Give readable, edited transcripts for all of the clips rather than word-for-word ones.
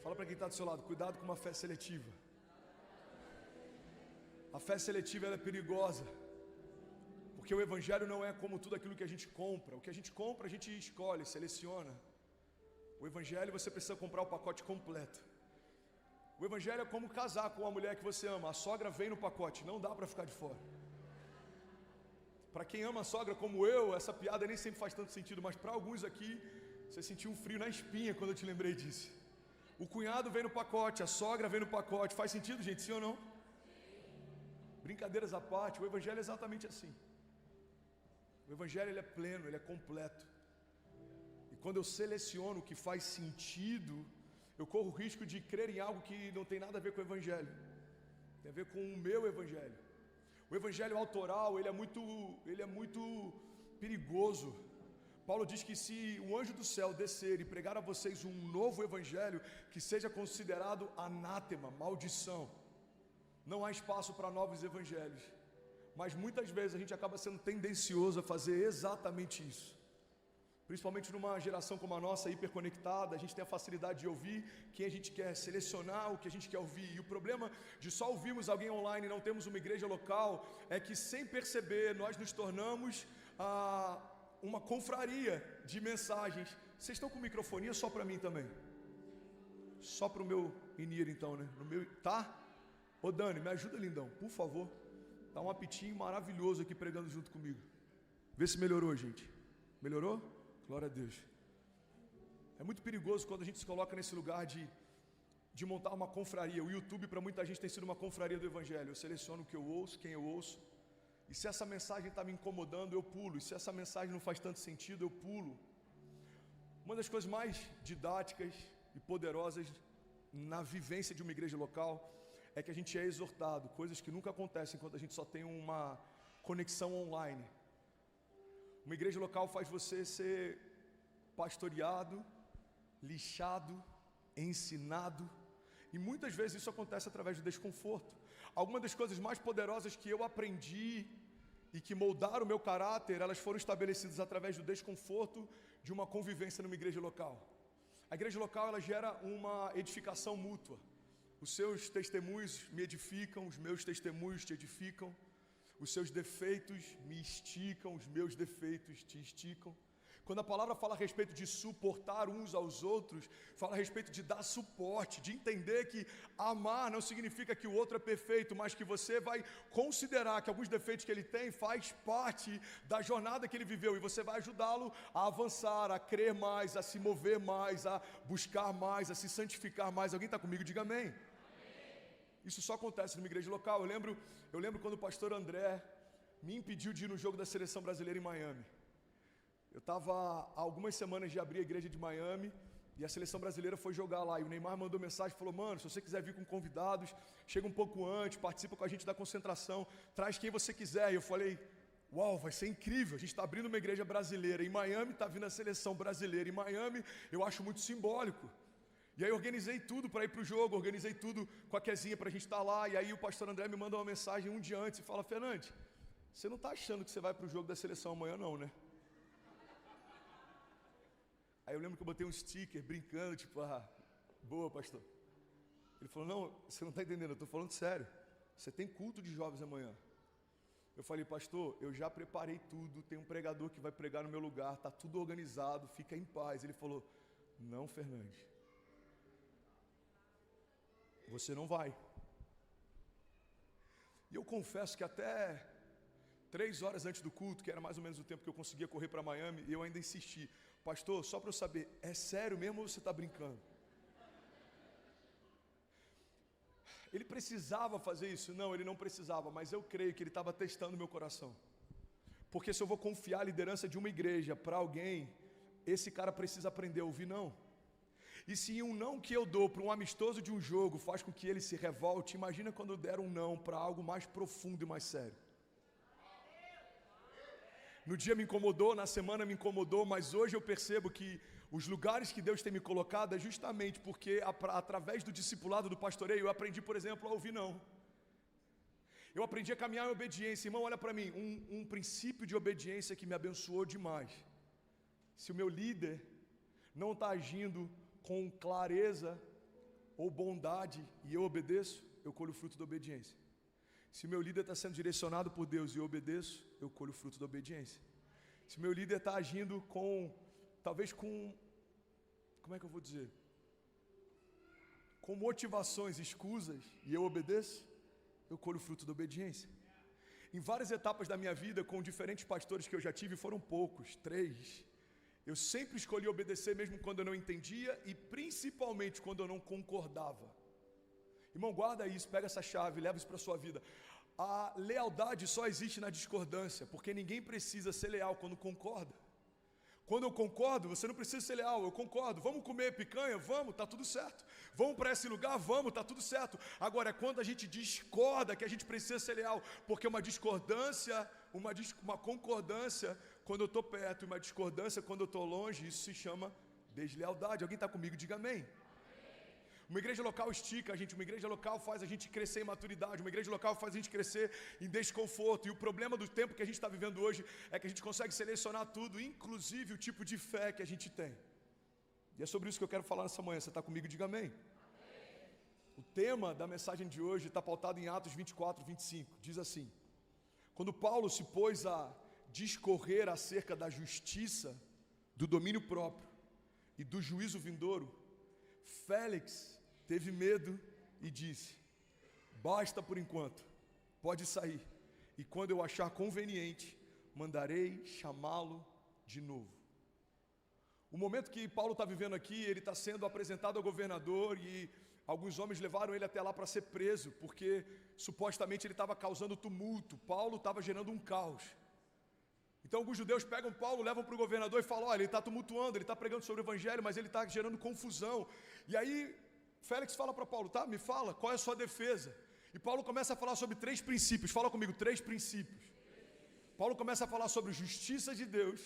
Fala para quem está do seu lado, cuidado com uma fé seletiva. A fé seletiva ela é perigosa, porque o evangelho não é como tudo aquilo que a gente compra. O que a gente compra, a gente escolhe, seleciona. O evangelho você precisa comprar o pacote completo. O evangelho é como casar com uma mulher que você ama. A sogra vem no pacote, não dá para ficar de fora. Para quem ama a sogra como eu, essa piada nem sempre faz tanto sentido, mas para alguns aqui, você sentiu um frio na espinha quando eu te lembrei disso. O cunhado vem no pacote, a sogra vem no pacote. Faz sentido, gente? Sim ou não? Brincadeiras à parte, o evangelho é exatamente assim. O evangelho ele é pleno, ele é completo. E quando eu seleciono o que faz sentido, eu corro o risco de crer em algo que não tem nada a ver com o evangelho. Tem a ver com o meu evangelho. O evangelho autoral, ele é muito perigoso. Paulo diz que se o anjo do céu descer e pregar a vocês um novo evangelho, que seja considerado anátema, maldição. Não há espaço para novos evangelhos. Mas muitas vezes a gente acaba sendo tendencioso a fazer exatamente isso. Principalmente numa geração como a nossa, hiperconectada, a gente tem a facilidade de ouvir quem a gente quer, selecionar o que a gente quer ouvir. E o problema de só ouvirmos alguém online e não termos uma igreja local é que, sem perceber, nós nos tornamos uma confraria de mensagens. Vocês estão com microfonia só para mim também? Só para o meu in-ear então, né? No meu, tá? Ô Dani, me ajuda, lindão, por favor. Dá um apitinho maravilhoso aqui pregando junto comigo. Vê se melhorou, gente. Melhorou? Glória a Deus. É muito perigoso quando a gente se coloca nesse lugar de montar uma confraria. O YouTube para muita gente tem sido uma confraria do evangelho. Eu seleciono o que eu ouço, quem eu ouço. E se essa mensagem está me incomodando, eu pulo. E se essa mensagem não faz tanto sentido, eu pulo. Uma das coisas mais didáticas e poderosas na vivência de uma igreja local é que a gente é exortado, coisas que nunca acontecem quando a gente só tem uma conexão online. Uma igreja local faz você ser pastoreado, lixado, ensinado, e muitas vezes isso acontece através do desconforto. Algumas das coisas mais poderosas que eu aprendi e que moldaram o meu caráter, elas foram estabelecidas através do desconforto de uma convivência numa igreja local. A igreja local ela gera uma edificação mútua. Os seus testemunhos me edificam, os meus testemunhos te edificam. Os seus defeitos me esticam, os meus defeitos te esticam. Quando a palavra fala a respeito de suportar uns aos outros, fala a respeito de dar suporte, de entender que amar não significa que o outro é perfeito, mas que você vai considerar que alguns defeitos que ele tem faz parte da jornada que ele viveu, e você vai ajudá-lo a avançar, a crer mais, a se mover mais, a buscar mais, a se santificar mais. Alguém está comigo? Diga amém. Isso só acontece numa igreja local. Eu lembro quando o pastor André me impediu de ir no jogo da seleção brasileira em Miami. Eu estava há algumas semanas de abrir a igreja de Miami e a seleção brasileira foi jogar lá. E o Neymar mandou mensagem, falou: mano, se você quiser vir com convidados, chega um pouco antes, participa com a gente da concentração, traz quem você quiser. E eu falei: uau, vai ser incrível, a gente está abrindo uma igreja brasileira. Em Miami está vindo a seleção brasileira. Em Miami eu acho muito simbólico. E aí eu organizei tudo para ir para o jogo, organizei tudo com a Kezinha para a gente estar lá. E aí o pastor André me manda uma mensagem um dia antes e fala: Fernandes, você não está achando que você vai para o jogo da seleção amanhã não, né? Aí eu lembro que eu botei um sticker brincando, tipo, boa pastor. Ele falou: não, você não está entendendo, eu estou falando sério. Você tem culto de jovens amanhã. Eu falei: pastor, eu já preparei tudo, tem um pregador que vai pregar no meu lugar, está tudo organizado, fica em paz. Ele falou: não, Fernandes, você não vai. E eu confesso que até 3 horas antes do culto, que era mais ou menos o tempo que eu conseguia correr para Miami, eu ainda insisti: pastor, só para eu saber, é sério mesmo ou você está brincando? Ele precisava fazer isso? Não, ele não precisava, mas eu creio que ele estava testando meu coração. Porque se eu vou confiar a liderança de uma igreja para alguém, esse cara precisa aprender a ouvir não. E se um não que eu dou para um amistoso de um jogo faz com que ele se revolte, imagina quando eu der um não para algo mais profundo e mais sério. No dia me incomodou, na semana me incomodou, mas hoje eu percebo que os lugares que Deus tem me colocado é justamente porque através do discipulado do pastoreio eu aprendi, por exemplo, a ouvir não. Eu aprendi a caminhar em obediência. Irmão, olha para mim, um princípio de obediência que me abençoou demais. Se o meu líder não está agindo com clareza, ou bondade e eu obedeço, eu colho o fruto da obediência. Se meu líder está sendo direcionado por Deus e eu obedeço, eu colho o fruto da obediência. Se meu líder está agindo como é que eu vou dizer? Com motivações escusas e eu obedeço, eu colho o fruto da obediência. Em várias etapas da minha vida, com diferentes pastores que eu já tive, foram poucos, 3, eu sempre escolhi obedecer mesmo quando eu não entendia e principalmente quando eu não concordava. Irmão, guarda isso, pega essa chave, leva isso para a sua vida. A lealdade só existe na discordância, porque ninguém precisa ser leal quando concorda. Quando eu concordo, você não precisa ser leal, eu concordo. Vamos comer picanha? Vamos, tá tudo certo. Vamos para esse lugar? Vamos, tá tudo certo. Agora, é quando a gente discorda que a gente precisa ser leal, porque uma discordância, uma concordância quando eu estou perto e uma discordância quando eu estou longe, isso se chama deslealdade. Alguém está comigo? Diga amém. Uma igreja local estica a gente, uma igreja local faz a gente crescer em maturidade, uma igreja local faz a gente crescer em desconforto. E o problema do tempo que a gente está vivendo hoje é que a gente consegue selecionar tudo, inclusive o tipo de fé que a gente tem. E é sobre isso que eu quero falar nessa manhã. Você está comigo? Diga amém. O tema da mensagem de hoje está pautado em Atos 24, 25. Diz assim: quando Paulo se pôs a discorrer acerca da justiça, do domínio próprio e do juízo vindouro, Félix teve medo e disse: basta por enquanto, pode sair, e quando eu achar conveniente, mandarei chamá-lo de novo. O momento que Paulo está vivendo aqui, ele está sendo apresentado ao governador e alguns homens levaram ele até lá para ser preso, porque supostamente ele estava causando tumulto, Paulo estava gerando um caos. Então alguns judeus pegam Paulo, levam para o governador e falam: olha, ele está tumultuando, ele está pregando sobre o evangelho, mas ele está gerando confusão. E aí Félix fala para Paulo: tá, me fala, qual é a sua defesa? E Paulo começa a falar sobre 3 princípios, fala comigo, 3 princípios. Paulo começa a falar sobre justiça de Deus,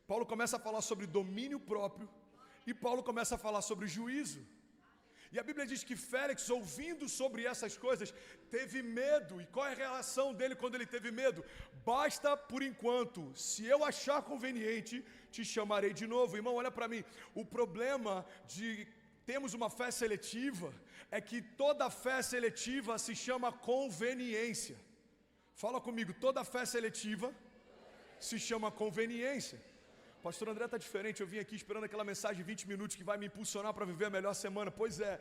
Paulo começa a falar sobre domínio próprio, e Paulo começa a falar sobre juízo. E a Bíblia diz que Félix, ouvindo sobre essas coisas, teve medo. E qual é a reação dele quando ele teve medo? Basta por enquanto, se eu achar conveniente, te chamarei de novo. Irmão, olha para mim, o problema de termos uma fé seletiva é que toda fé seletiva se chama conveniência. Fala comigo, toda fé seletiva se chama conveniência. Pastor André está diferente, eu vim aqui esperando aquela mensagem de 20 minutos que vai me impulsionar para viver a melhor semana. Pois é,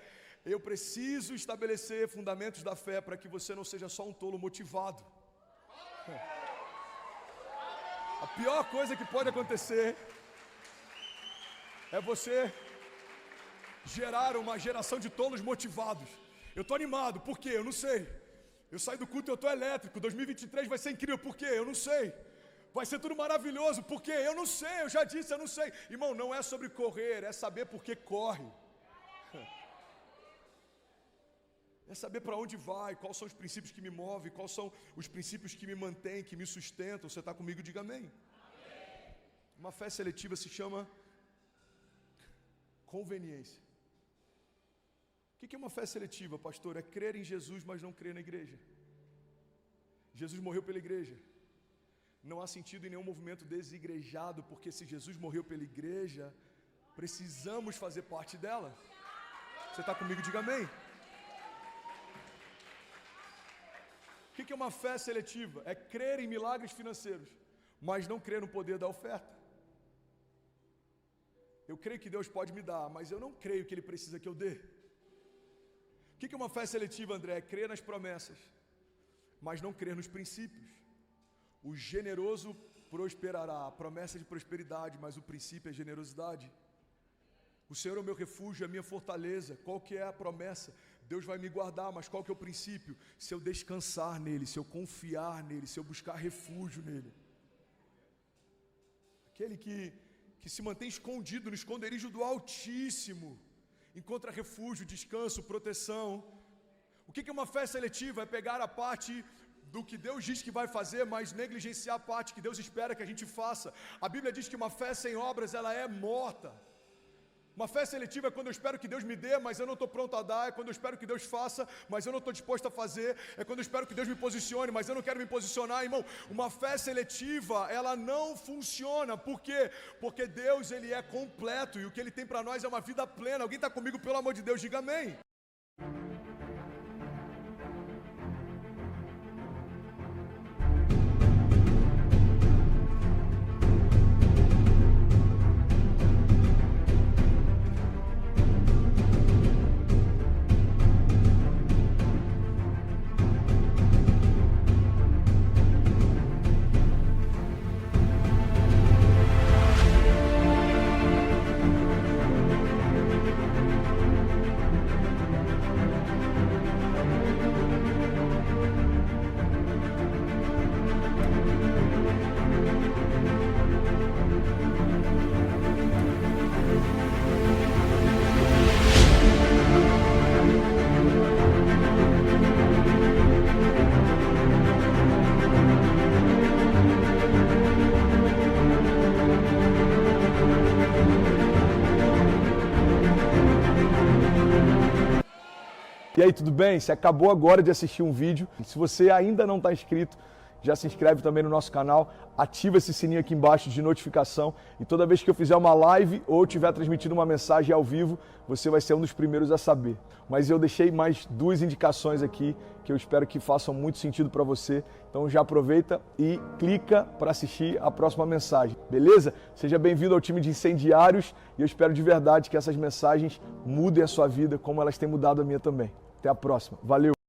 eu preciso estabelecer fundamentos da fé para que você não seja só um tolo motivado. A pior coisa que pode acontecer é você gerar uma geração de tolos motivados. Eu estou animado, por quê? Eu não sei. Eu saio do culto e eu estou elétrico, 2023 vai ser incrível, por quê? Eu não sei. Vai ser tudo maravilhoso, porque eu não sei, eu já disse, eu não sei. Irmão, não é sobre correr, é saber por que corre. É saber para onde vai, quais são os princípios que me movem, quais são os princípios que me mantêm, que me sustentam. Você está comigo? Diga amém. Uma fé seletiva se chama conveniência. O que é uma fé seletiva, pastor? É crer em Jesus, mas não crer na igreja. Jesus morreu pela igreja. Não há sentido em nenhum movimento desigrejado, porque se Jesus morreu pela igreja, precisamos fazer parte dela. Você está comigo? Diga amém. O que é uma fé seletiva? É crer em milagres financeiros, mas não crer no poder da oferta. Eu creio que Deus pode me dar, mas eu não creio que Ele precisa que eu dê. O que é uma fé seletiva, André? É crer nas promessas, mas não crer nos princípios. O generoso prosperará, a promessa de prosperidade, mas o princípio é generosidade. O Senhor é o meu refúgio, a minha fortaleza. Qual que é a promessa? Deus vai me guardar, mas qual que é o princípio? Se eu descansar nele, se eu confiar nele, se eu buscar refúgio nele. Aquele que se mantém escondido no esconderijo do Altíssimo, encontra refúgio, descanso, proteção. O que é uma fé seletiva? É pegar a parte do que Deus diz que vai fazer, mas negligenciar a parte que Deus espera que a gente faça. A Bíblia diz que uma fé sem obras, ela é morta. Uma fé seletiva é quando eu espero que Deus me dê, mas eu não estou pronto a dar. É quando eu espero que Deus faça, mas eu não estou disposto a fazer. É quando eu espero que Deus me posicione, mas eu não quero me posicionar. Irmão, uma fé seletiva, ela não funciona. Por quê? Porque Deus, Ele é completo e o que Ele tem para nós é uma vida plena. Alguém está comigo, pelo amor de Deus, diga amém. E aí, tudo bem? Você acabou agora de assistir um vídeo. Se você ainda não está inscrito, já se inscreve também no nosso canal, ativa esse sininho aqui embaixo de notificação e toda vez que eu fizer uma live ou estiver transmitindo uma mensagem ao vivo, você vai ser um dos primeiros a saber. Mas eu deixei mais 2 indicações aqui que eu espero que façam muito sentido para você. Então já aproveita e clica para assistir a próxima mensagem, beleza? Seja bem-vindo ao time de incendiários e eu espero de verdade que essas mensagens mudem a sua vida como elas têm mudado a minha também. Até a próxima. Valeu!